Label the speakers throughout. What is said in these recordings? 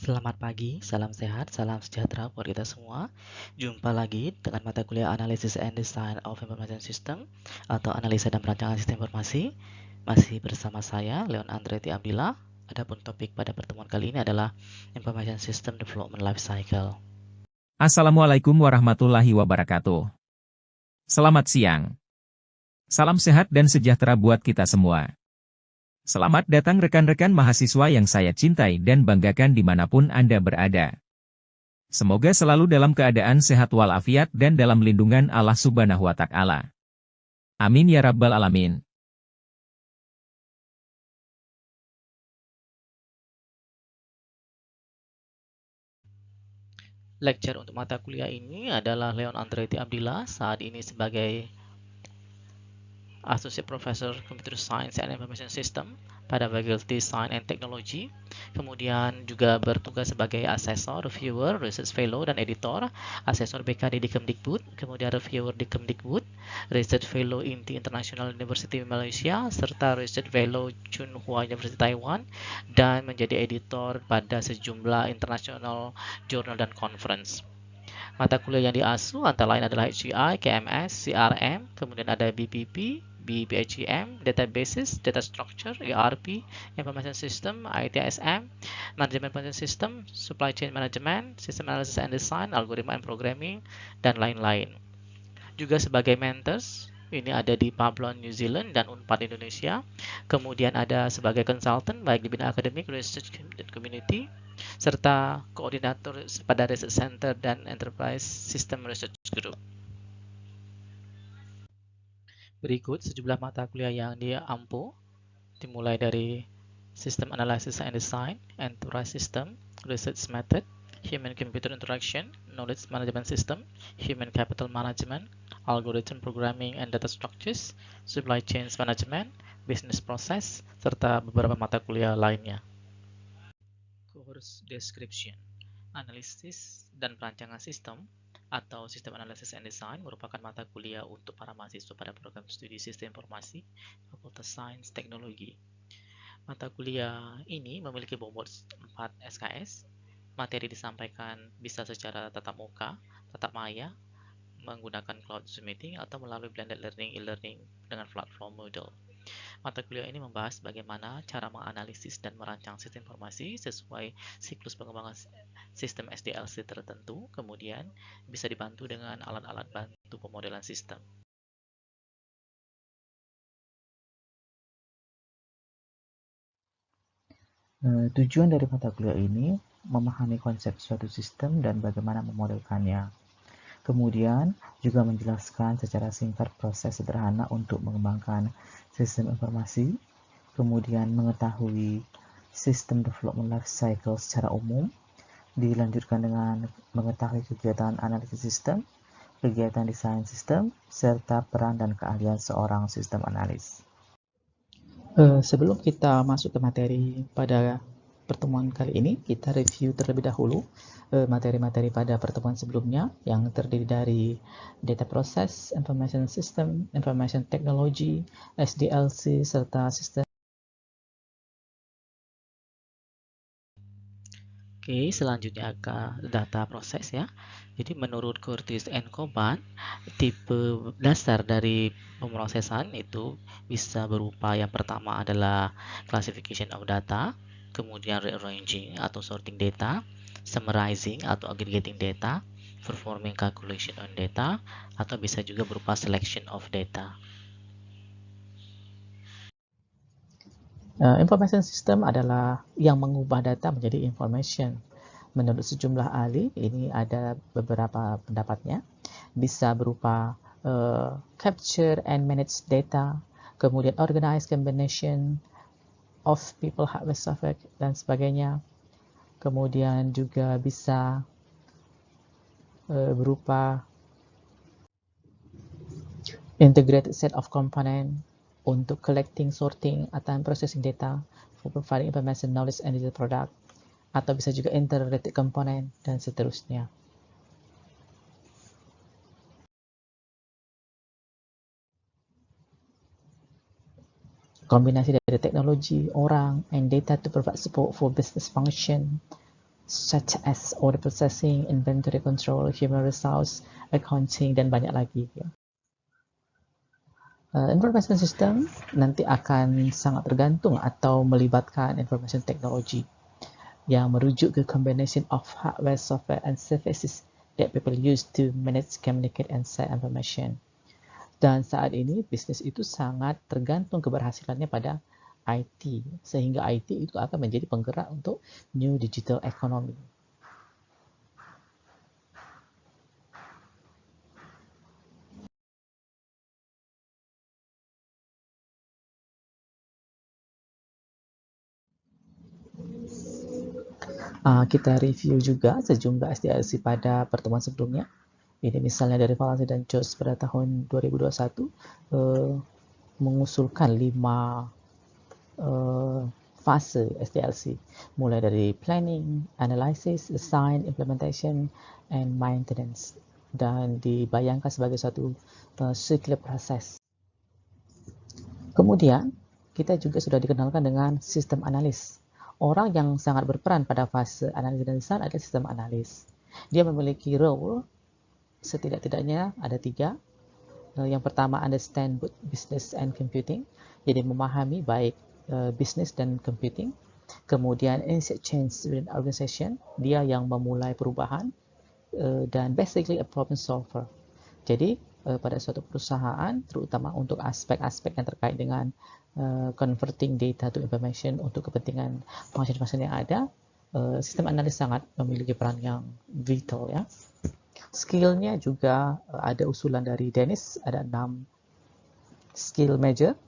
Speaker 1: Selamat pagi, salam sehat, salam sejahtera buat kita semua. Jumpa lagi dengan mata kuliah Analysis and Design of Information System atau Analisa dan Perancangan Sistem Informasi. Masih bersama saya, Leon Andretti Abdillah. Adapun topik pada pertemuan kali ini adalah Information System Development Life Cycle.
Speaker 2: Assalamualaikum warahmatullahi wabarakatuh. Selamat siang. Salam sehat dan sejahtera buat kita semua. Selamat datang rekan-rekan mahasiswa yang saya cintai dan banggakan dimanapun Anda berada. Semoga selalu dalam keadaan sehat walafiat dan dalam lindungan Allah Subhanahu wa Ta'ala. Amin ya Rabbal 'Alamin.
Speaker 1: Lecture untuk mata kuliah ini adalah Leon Andretti Abdillah, saat ini sebagai Associate Professor Computer Science and Information System pada Faculty Science and Technology. Kemudian juga bertugas sebagai asesor, reviewer, research fellow, dan editor. Asesor BKD di Kemdikbud, kemudian reviewer di Kemdikbud, research fellow INTI International University Malaysia, serta research fellow Tsinghua University Taiwan, dan menjadi editor pada sejumlah international journal dan conference. Mata kuliah yang diasuh antara lain adalah HCI, KMS, CRM, kemudian ada BPP, BPHEM, Databases, Data Structure, ERP, Information System, ITSM, Management Information System, Supply Chain Management, System Analysis and Design, Algorithm and Programming, dan lain-lain. Juga sebagai mentors, ini ada di Pablon New Zealand dan Unpad Indonesia. Kemudian ada sebagai consultant baik di bidang akademik, research, dan community, serta koordinator pada Research Center dan Enterprise System Research Group. Berikut sejumlah mata kuliah yang diampu, dimulai dari System Analysis and Design, Enterprise System, Research Method, Human Computer Interaction, Knowledge Management System, Human Capital Management, Algorithm Programming and Data Structures, Supply Chains Management, Business Process, serta beberapa mata kuliah lainnya. Course Description: Analisis dan Perancangan Sistem atau Sistem Analysis and Design merupakan mata kuliah untuk para mahasiswa pada program studi Sistem Informasi Fakultas Sains Teknologi. Mata kuliah ini memiliki bobot 4 SKS. Materi disampaikan bisa secara tatap muka, tatap maya, menggunakan cloud Zoom meeting, atau melalui blended learning e-learning dengan platform Moodle. Mata kuliah ini membahas bagaimana cara menganalisis dan merancang sistem informasi sesuai siklus pengembangan sistem SDLC tertentu, kemudian bisa dibantu dengan alat-alat bantu pemodelan sistem.
Speaker 3: Tujuan dari mata kuliah ini memahami konsep suatu sistem dan bagaimana memodelkannya. Kemudian juga menjelaskan secara singkat proses sederhana untuk mengembangkan sistem informasi, kemudian mengetahui sistem development life cycle secara umum, dilanjutkan dengan mengetahui kegiatan analisis sistem, kegiatan desain sistem, serta peran dan keahlian seorang sistem analis. Sebelum kita masuk ke materi pada pertemuan kali ini, kita review terlebih dahulu materi-materi pada pertemuan sebelumnya yang terdiri dari Data Process, Information System, Information Technology, SDLC, serta Sistem.
Speaker 1: Oke, selanjutnya ke data proses ya. Jadi menurut Curtis and Coban, tipe dasar dari pemrosesan itu bisa berupa yang pertama adalah classification of data, kemudian rearranging atau sorting data, summarizing atau aggregating data, performing calculation on data, atau bisa juga berupa selection of data.
Speaker 3: Information System adalah yang mengubah data menjadi information. Menurut sejumlah ahli, ini ada beberapa pendapatnya. Bisa berupa capture and manage data, kemudian organize combination of people, hardware, software, dan sebagainya. Kemudian juga bisa berupa integrated set of component untuk collecting, sorting, atau processing data for providing information, knowledge, and digital product, atau bisa juga interrelated component, dan seterusnya. kombinasi dari teknologi, orang, and data to provide support for business function, such as order processing, inventory control, human resource, accounting, dan banyak lagi. Ya. Information system nanti akan sangat tergantung atau melibatkan information technology yang merujuk ke combination of hardware, software, and services that people use to manage, communicate, and share information. Dan saat ini bisnis itu sangat tergantung keberhasilannya pada IT, sehingga IT itu akan menjadi penggerak untuk new digital economy. Kita review juga sejumlah SDLC pada pertemuan sebelumnya. Ini misalnya dari Valasi dan Jos pada tahun 2021 mengusulkan 5 fase SDLC, mulai dari planning, analysis, design, implementation, and maintenance, dan dibayangkan sebagai satu circular process. Kemudian, kita juga sudah dikenalkan dengan sistem analis. Orang yang sangat berperan pada fase analisis dan desain adalah sistem analis. Dia memiliki role, setidak-tidaknya ada 3. Yang pertama, understand both business and computing. Jadi memahami baik business dan computing. Kemudian initiate change within organization. Dia yang memulai perubahan. Dan basically a problem solver. Jadi pada suatu perusahaan, terutama untuk aspek-aspek yang terkait dengan converting data to information untuk kepentingan function-function yang ada, sistem analis sangat memiliki peran yang vital ya. Skill-nya juga ada usulan dari Dennis, ada 6 skill major.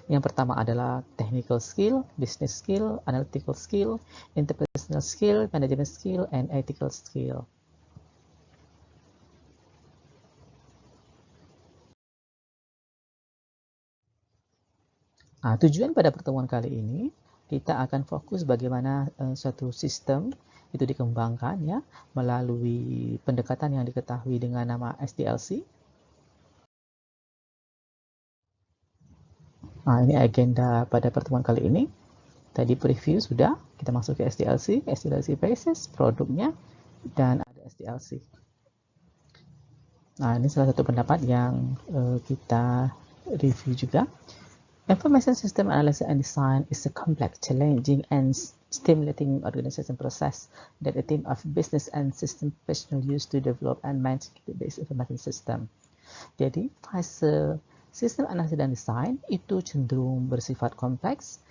Speaker 3: Yang pertama adalah technical skill, business skill, analytical skill, interpersonal skill, management skill, and ethical skill. Tujuan pada pertemuan kali ini, kita akan fokus bagaimana suatu sistem itu dikembangkan ya melalui pendekatan yang diketahui dengan nama SDLC. Ini agenda pada pertemuan kali ini. Tadi preview sudah, kita masuk ke SDLC basis, produknya, dan ada SDLC. Ini salah satu pendapat yang kita review juga. Information system analysis and design is a complex, challenging, and stimulating organization process that a team of business and system professionals use to develop and manage database information system. Jadi, fase sistem analisis dan desain itu cenderung bersifat kompleks,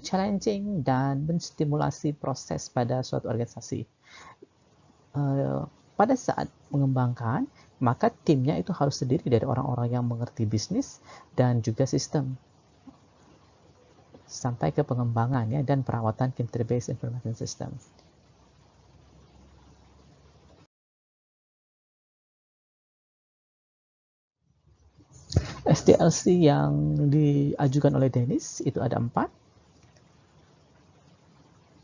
Speaker 3: challenging, dan menstimulasi proses pada suatu organisasi. Pada saat mengembangkan, maka timnya itu harus terdiri dari orang-orang yang mengerti bisnis dan juga sistem, sampai ke pengembangan ya, dan perawatan computer-based information system. SDLC yang diajukan oleh Dennis itu ada 4.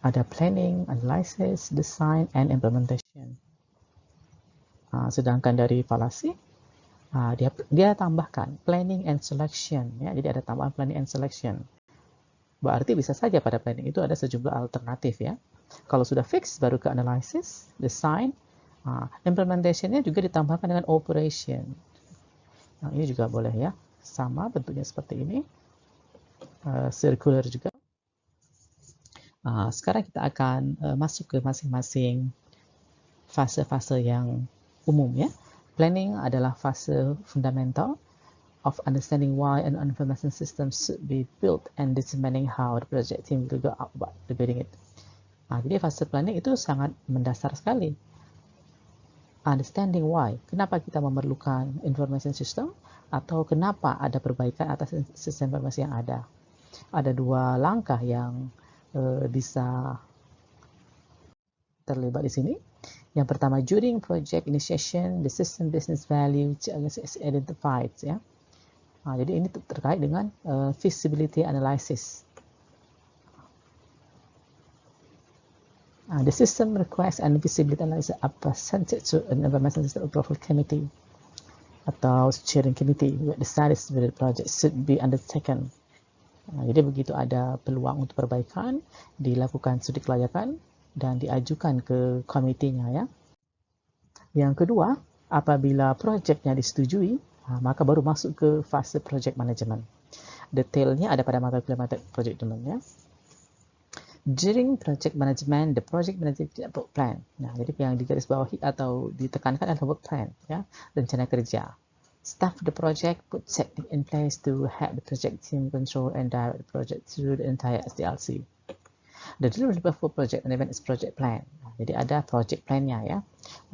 Speaker 3: Ada planning, analysis, design, and implementation. Sedangkan dari Valasi, dia tambahkan planning and selection ya. Jadi ada tambahan planning and selection. Berarti bisa saja pada planning itu ada sejumlah alternatif ya. Kalau sudah fix baru ke analysis, design, implementation-nya juga ditambahkan dengan operation. Ini juga boleh ya, sama bentuknya seperti ini, circular juga. Sekarang kita akan masuk ke masing-masing fase-fase yang umum ya. Planning adalah fase fundamental of understanding why an information system should be built and determining how the project team will go about building it. Jadi fase planning itu sangat mendasar sekali. Understanding why, kenapa kita memerlukan information system atau kenapa ada perbaikan atas sistem informasi yang ada. Ada 2 langkah yang bisa terlibat di sini. Yang pertama, during project initiation, the system business value is identified ya. Jadi ini terkait dengan feasibility analysis. The system request and feasibility analysis are presented to an information system approval committee atau steering committee where the studies with the project should be undertaken. Jadi begitu ada peluang untuk perbaikan, dilakukan studi kelayakan dan diajukan ke komitinya ya. Yang kedua, apabila projeknya disetujui, maka baru masuk ke fase project management. Detailnya ada pada mata kuliah project management ya. During project management, the project manager work plan. Jadi yang digarisbawahi atau ditekankan adalah work plan ya, rencana kerja. Staff the project put technique in place to help the project team control and direct the project through the entire SDLC. The deliverable for project management is project plan. Jadi ada project plan-nya ya,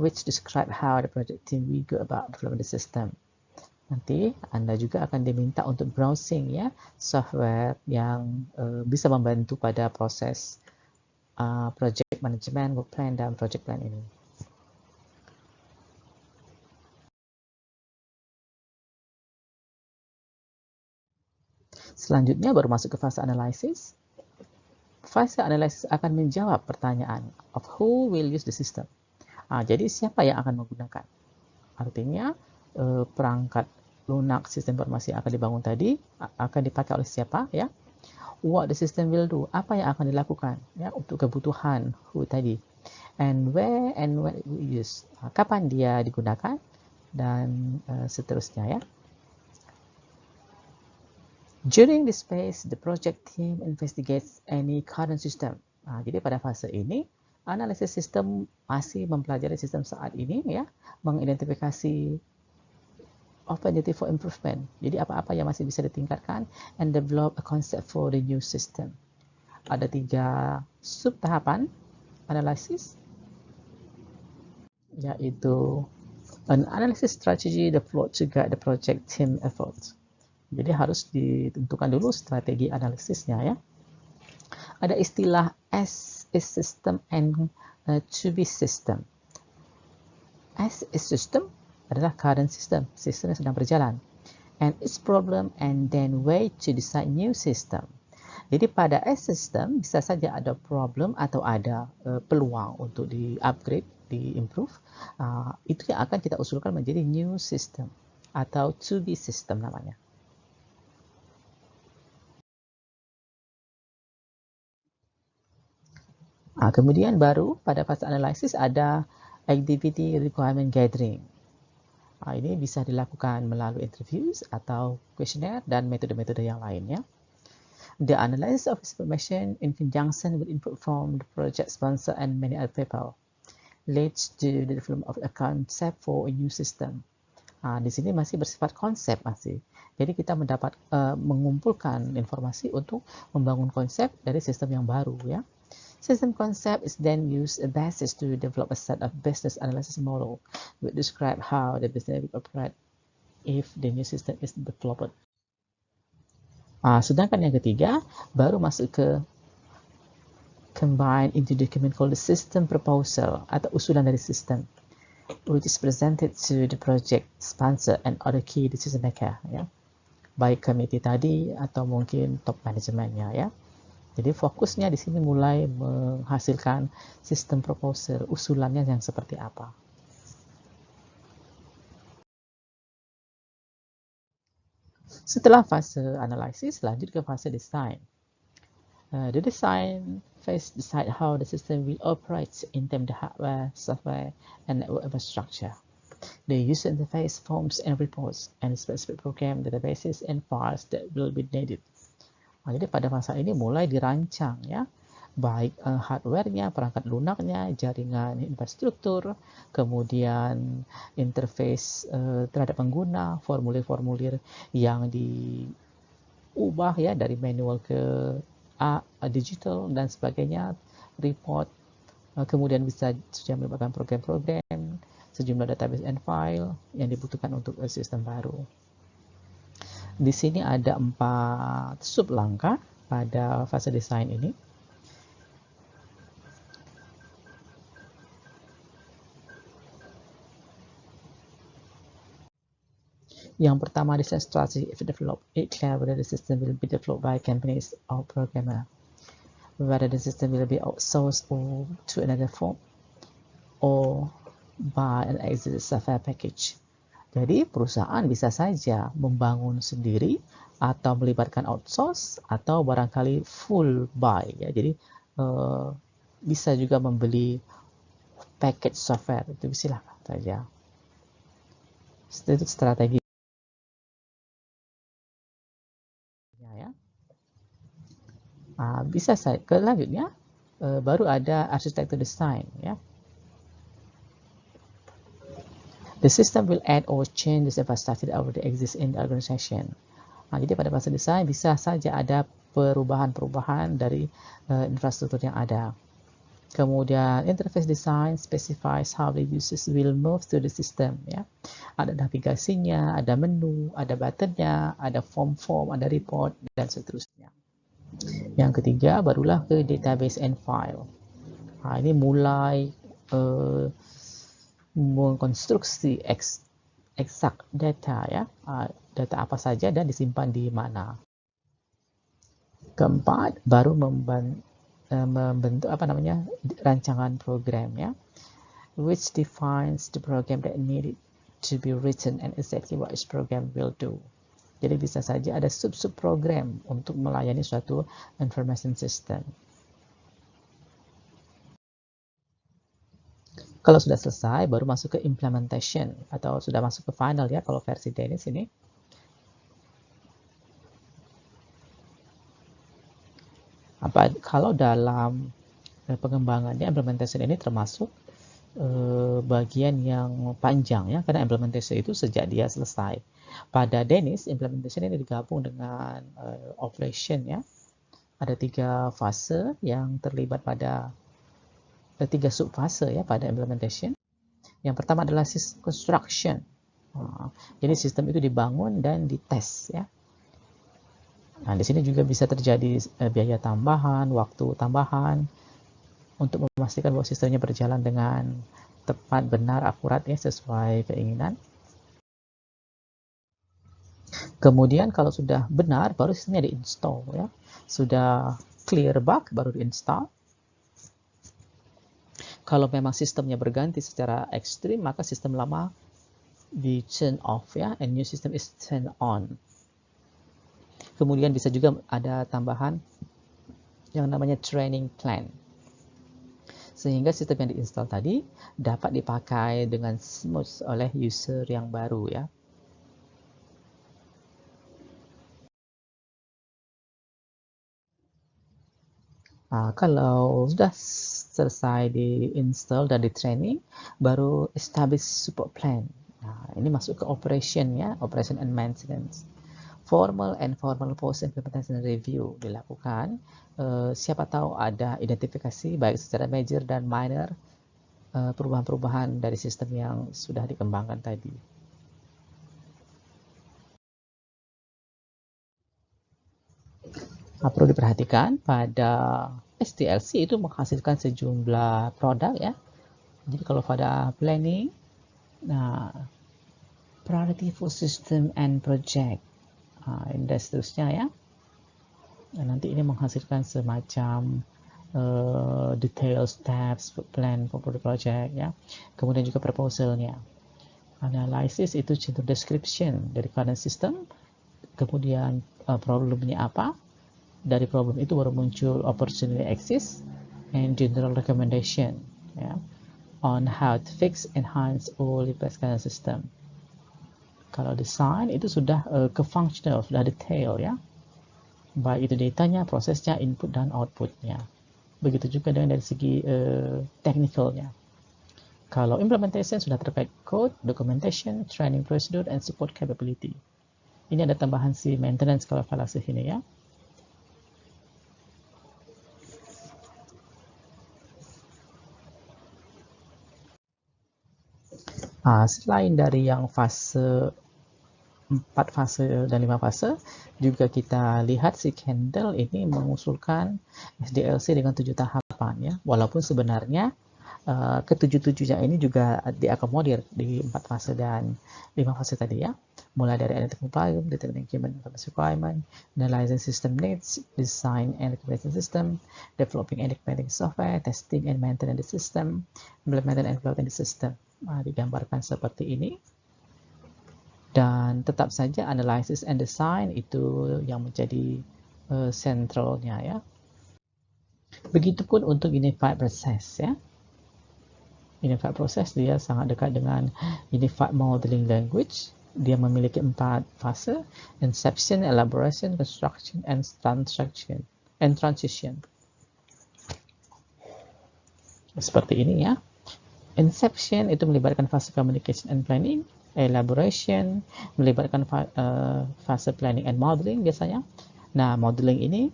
Speaker 3: which describe how the project team will go about developing the system. Nanti Anda juga akan diminta untuk browsing ya software yang bisa membantu pada proses project management, work plan, dan project plan ini. Selanjutnya baru masuk ke fase analisis. Fase analisis akan menjawab pertanyaan of who will use the system. Jadi siapa yang akan menggunakan? Artinya perangkat lunak sistem informasi yang akan dibangun tadi akan dipakai oleh siapa ya? What the system will do? Apa yang akan dilakukan ya untuk kebutuhan who tadi? And where and when it will use? Kapan dia digunakan dan seterusnya ya. During this phase, the project team investigates any current system. Jadi pada fase ini, analisis sistem masih mempelajari sistem saat ini ya, mengidentifikasi opportunity for improvement. Jadi apa-apa yang masih bisa ditingkatkan and develop a concept for the new system. Ada 3 sub tahapan analisis, yaitu an analysis strategy developed to guide the project team efforts. Jadi harus ditentukan dulu strategi analisisnya ya. Ada istilah as is system and to be system. As is system adalah current system, sistem yang sedang berjalan. And its problem and then way to design new system. Jadi pada as system bisa saja ada problem atau ada peluang untuk di-upgrade, di-improve. Itu yang akan kita usulkan menjadi new system atau to be system namanya. Kemudian baru pada fase analisis ada activity requirement gathering. Ini bisa dilakukan melalui interviews atau questionnaire dan metode-metode yang lainnya. The analysis of information in conjunction with input from the project sponsor and many other people leads to the development of a concept for a new system. Di sini masih bersifat konsep masih. Jadi kita mengumpulkan informasi untuk membangun konsep dari sistem yang baru ya. System concept is then used as a basis to develop a set of business analysis model which describe how the business will operate if the new system is developed. Sedangkan yang ketiga baru masuk ke combine into document called the system proposal atau usulan dari sistem, which is presented to the project sponsor and other key decision maker ya, baik komite tadi atau mungkin top manajemennya ya. Jadi fokusnya di sini mulai menghasilkan sistem proposal, usulannya yang seperti apa. Setelah fase analisis, lanjut ke fase design. The design phase decide how the system will operate in terms of hardware, software, and network infrastructure. The user interface forms and reports and specific program databases and files that will be needed. Jadi pada masa ini mulai dirancang ya, baik hardware-nya, perangkat lunaknya, jaringan infrastruktur, kemudian interface terhadap pengguna, formulir-formulir yang diubah ya dari manual ke digital dan sebagainya, report, kemudian bisa sudah melibatkan program-program, sejumlah database and file yang dibutuhkan untuk sistem baru. Di sini ada 4 sub langkah pada fase desain ini. Yang pertama, design strategy if developed. It clear whether the system will be developed by companies or programmer, whether the system will be outsourced or to another firm, or by an existing software package. Jadi perusahaan bisa saja membangun sendiri atau melibatkan outsource atau barangkali full buy ya. Jadi bisa juga membeli package software, itu silakan saja. Itu strategi ya. Bisa saya ke lanjutnya baru ada arsitektur design ya. The system will add or change the infrastructure that already exists in the organization. Jadi pada fase desain bisa saja ada perubahan-perubahan dari infrastruktur yang ada. Kemudian interface design specifies how the users will move to the system. Ya, ada navigasinya, ada menu, ada buttonnya, ada form-form, ada report dan seterusnya. Yang ketiga barulah ke database and file. Ini mulai mengkonstruksi eksak data ya, data apa saja dan disimpan di mana. Keempat, baru membentuk rancangan program ya, which defines the program that needed to be written and exactly what each program will do. Jadi bisa saja ada sub-sub program untuk melayani suatu information system. Kalau sudah selesai, baru masuk ke implementation atau sudah masuk ke final ya kalau versi Dennis ini. Kalau dalam pengembangannya implementation ini termasuk bagian yang panjang ya, karena implementation itu sejak dia selesai. Pada Dennis, implementation ini digabung dengan operation ya. Ada 3 fase yang terlibat pada 3 subfase ya pada implementation. Yang pertama adalah construction. Jadi sistem itu dibangun dan dites ya. Nah, di sini juga bisa terjadi biaya tambahan, waktu tambahan untuk memastikan bahwa sistemnya berjalan dengan tepat, benar, akurat ya sesuai keinginan. Kemudian kalau sudah benar baru sistemnya diinstal ya. Sudah clear bug baru diinstal. Kalau memang sistemnya berganti secara ekstrim, maka sistem lama di turn off ya, and new system is turn on. Kemudian bisa juga ada tambahan yang namanya training plan, sehingga sistem yang diinstal tadi dapat dipakai dengan smooth oleh user yang baru ya. Kalau sudah selesai di-install dan di-training, baru establish support plan. Ini masuk ke operation ya, operation and maintenance. Formal and formal post-implementation review dilakukan. Siapa tahu ada identifikasi baik secara major dan minor perubahan-perubahan dari sistem yang sudah dikembangkan tadi. Perlu diperhatikan pada SDLC itu menghasilkan sejumlah produk ya. Jadi kalau pada planning, priority for system and project, dan seterusnya ya. Nanti ini menghasilkan semacam detail steps plan for the project ya. Kemudian juga proposalnya. Analysis itu cenderung description dari current system. Kemudian problemnya apa? Dari problem itu baru muncul opportunity exist and general recommendation ya, on how to fix, enhance, or replace current system. Kalau design itu sudah ke functional, sudah detail ya, baik itu datanya, prosesnya, input dan outputnya. Begitu juga dengan dari segi technicalnya. Kalau implementation sudah terkait code, documentation, training procedure, and support capability. Ini ada tambahan si maintenance kalau falasih ini ya. Selain dari yang fase 4 fase dan 5 fase, juga kita lihat si Kendall ini mengusulkan SDLC dengan 7 tahapan ya. Walaupun sebenarnya ke-7-7-nya ini juga diakomodir di 4 fase dan 5 fase tadi ya. Mulai dari identifying problem, determining human information requirement, analyzing system needs, design and implementing system, developing and implementing software, testing and maintaining the system, implementing and piloting the system. Digambarkan seperti ini. Dan tetap saja analysis and design itu yang menjadi sentralnya ya. Begitupun untuk unified process ya. Unified process dia sangat dekat dengan unified modeling language. Dia memiliki 4 fase: inception, elaboration, construction, and transition. Seperti ini ya. Inception itu melibatkan fase communication and planning. Elaboration melibatkan fase planning and modeling biasanya. Nah, modeling ini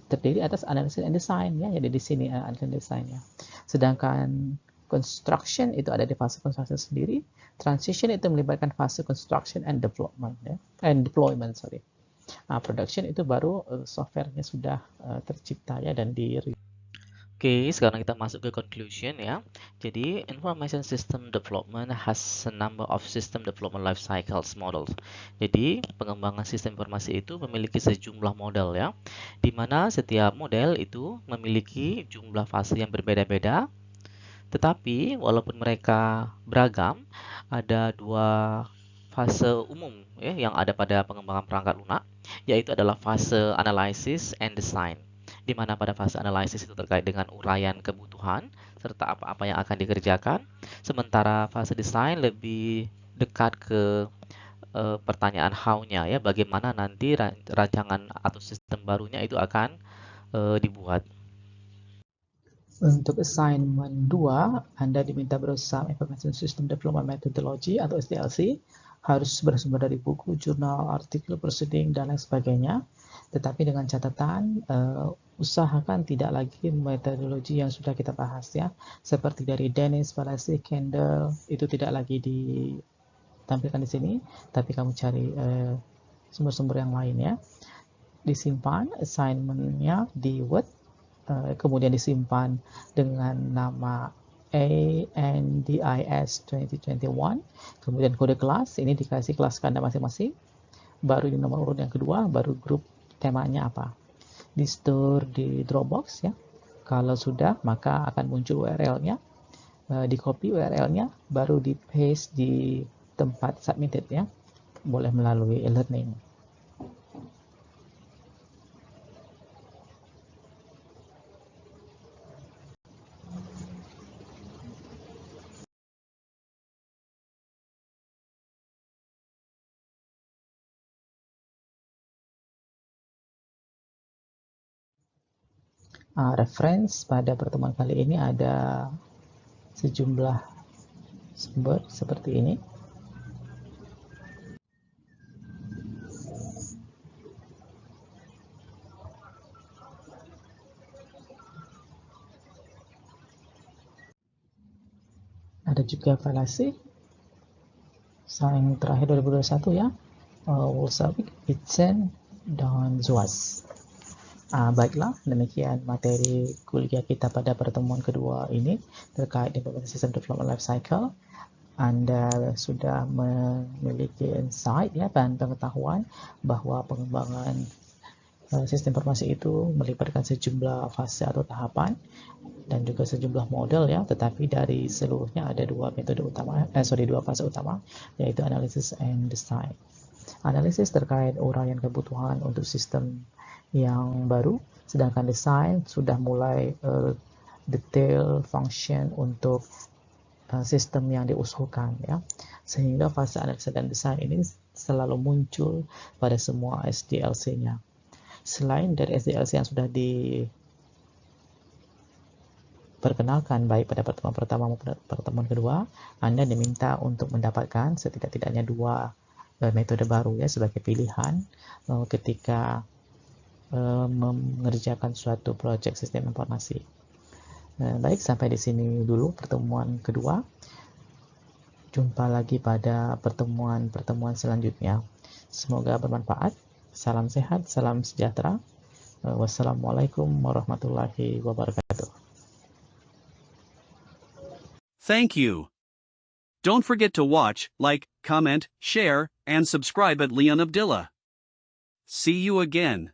Speaker 3: terdiri atas analysis and design ya. Jadi di sini analysis and design ya. Sedangkan construction itu ada di fase construction sendiri. Transition itu melibatkan fase construction and development ya. Deployment, sorry. Production itu baru softwarenya sudah tercipta ya dan di.
Speaker 1: Oke, sekarang kita masuk ke conclusion ya. Jadi, information system development has a number of system development life cycles models. Jadi, pengembangan sistem informasi itu memiliki sejumlah model ya, di mana setiap model itu memiliki jumlah fase yang berbeda-beda. Tetapi, walaupun mereka beragam, ada 2 fase umum ya, yang ada pada pengembangan perangkat lunak, yaitu adalah fase analysis and design, di mana pada fase analisis itu terkait dengan uraian kebutuhan serta apa-apa yang akan dikerjakan, sementara fase desain lebih dekat ke pertanyaan how-nya ya, bagaimana nanti rancangan atau sistem barunya itu akan dibuat.
Speaker 3: Untuk assignment 2, Anda diminta berusaha Information System Development Methodology atau SDLC, harus bersumber dari buku, jurnal, artikel, proceeding, dan lain sebagainya. Tetapi dengan catatan, usahakan tidak lagi metodologi yang sudah kita bahas ya, seperti dari Dennis, Palasi, Kendall, itu tidak lagi ditampilkan di sini, tapi kamu cari sumber-sumber yang lain ya. Disimpan assignment-nya di Word, kemudian disimpan dengan nama ANDIS 2021, kemudian kode kelas, ini dikasih kelas Anda masing-masing, baru di nomor urut yang kedua, baru grup temanya apa. Di store di Dropbox ya. Kalau sudah, maka akan muncul URL-nya. Di copy URL-nya, baru di paste di tempat submitted ya. Boleh melalui e-learning. Reference pada pertemuan kali ini ada sejumlah sumber seperti ini. Ada juga Falasi yang terakhir 2021 ya, Wolsawik, Itzen, dan Zuas. Baiklah, demikian materi kuliah kita pada pertemuan kedua ini terkait dengan sistem development life cycle. Anda sudah memiliki insight ya, dan pengetahuan bahwa pengembangan sistem informasi itu melibatkan sejumlah fase atau tahapan dan juga sejumlah model ya, tetapi dari seluruhnya ada dua fase utama, yaitu analysis and design. Analisis terkait uraian kebutuhan untuk sistem yang baru, sedangkan desain sudah mulai detail function untuk sistem yang diusulkan ya. Sehingga fase analisa dan desain ini selalu muncul pada semua SDLC-nya. Selain dari SDLC yang sudah diperkenalkan baik pada pertemuan pertama maupun pertemuan kedua, Anda diminta untuk mendapatkan setidak-tidaknya 2 metode baru ya sebagai pilihan ketika mengerjakan suatu proyek sistem informasi. Baik, sampai di sini dulu pertemuan kedua. Jumpa lagi pada pertemuan selanjutnya. Semoga bermanfaat. Salam sehat, salam sejahtera. Wassalamualaikum warahmatullahi wabarakatuh.
Speaker 4: Thank you. Don't forget to watch, like, comment, share, and subscribe at Leon Abdillah. See you again.